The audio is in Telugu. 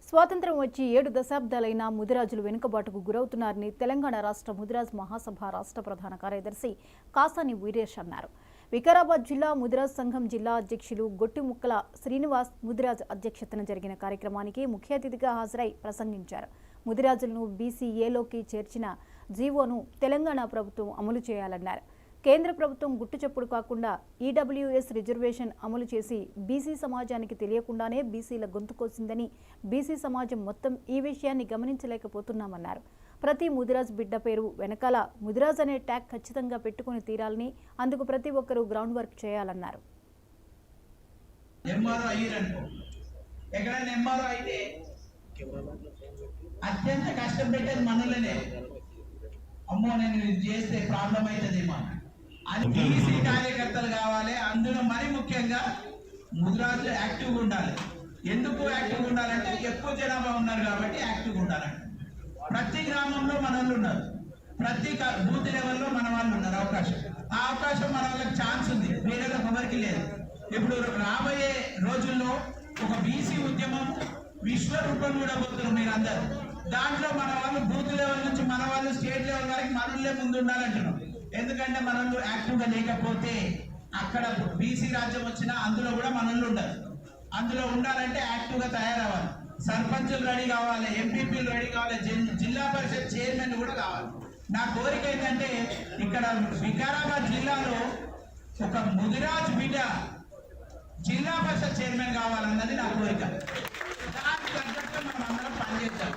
స్వాతంత్ర్యం వచ్చి 7 దశాబ్దాలైన ముదిరాజులు వెనుకబాటుకు గురవుతున్నారని తెలంగాణ రాష్ట్ర ముదిరాజ్ మహాసభ రాష్ట్ర ప్రధాన కార్యదర్శి కాసాని వీరేష్ అన్నారు. వికారాబాద్ జిల్లా ముదిరాజ్ సంఘం జిల్లా అధ్యక్షులు గొట్టిముక్కల శ్రీనివాస్ ముదిరాజ్ అధ్యక్షతన జరిగిన కార్యక్రమానికి ముఖ్య అతిథిగా హాజరై ప్రసంగించారు. ముదిరాజులను బీసీఏలోకి చేర్చిన జీవోను తెలంగాణ ప్రభుత్వం అమలు చేయాలన్నారు. కేంద్ర ప్రభుత్వం గుట్టుచప్పుడు కాకుండా ఈడబ్ల్యూఎస్ రిజర్వేషన్ అమలు చేసి బీసీ సమాజానికి తెలియకుండానే బీసీల గొంతు కోసిందని, బీసీ సమాజం మొత్తం ఈ విషయాన్ని గమనించలేకపోతున్నామన్నారు. ప్రతి ముదిరాజ్ బిడ్డ పేరు వెనకాల ముదిరాజ్ అనే ట్యాగ్ ఖచ్చితంగా పెట్టుకుని తీరాలని, అందుకు ప్రతి ఒక్కరూ గ్రౌండ్ వర్క్ చేయాలన్నారు. అత్యంత కష్టం పెట్టేది మనలోనే. అమ్మో నేను ఇది చేస్తే ప్రాబ్లం అవుతుందేమో అని బీసీ కార్యకర్తలు కావాలి. అందులో మరి ముఖ్యంగా ముదిరాజులు యాక్టివ్గా ఉండాలి. ఎందుకు యాక్టివ్గా ఉండాలంటే ఎక్కువ జనాభా ఉన్నారు కాబట్టి యాక్టివ్గా ఉండాలంటే. ప్రతి గ్రామంలో మన వాళ్ళు ఉన్నారు, ప్రతి బూత్ లెవెల్లో మన వాళ్ళు ఉన్నారు. ఆ అవకాశం మన వాళ్ళకి ఛాన్స్ ఉంది, వేరే ఎవరికి లేదు. ఇప్పుడు రాబోయే రోజుల్లో ఒక బీసీ ఉద్యమం విశ్వరూపం కూడా పోతున్నారు మీరందరూ. దాంట్లో మన వాళ్ళు బూత్ లెవెల్ నుంచి మన వాళ్ళు స్టేట్ లెవెల్ వరకు మనలే ముందు ఉండాలంటున్నాం. ఎందుకంటే మనల్ని యాక్టివ్గా లేకపోతే అక్కడ బీసీ రాజ్యం వచ్చినా అందులో కూడా మనల్ని ఉండదు. అందులో ఉండాలంటే యాక్టివ్గా తయారవ్వాలి. సర్పంచులు రెడీ కావాలి, ఎంపీపీలు రెడీ కావాలి, జిల్లా పరిషత్ చైర్మన్ కూడా కావాలి. నా కోరిక ఏంటంటే ఇక్కడ వికారాబాద్ జిల్లాలో ఒక ముదిరాజ్ బిడ్డ జిల్లా పరిషత్ చైర్మన్ కావాలన్నది నా కోరిక. దానికి తగ్గట్టు మనం అందరం పనిచేద్దాం.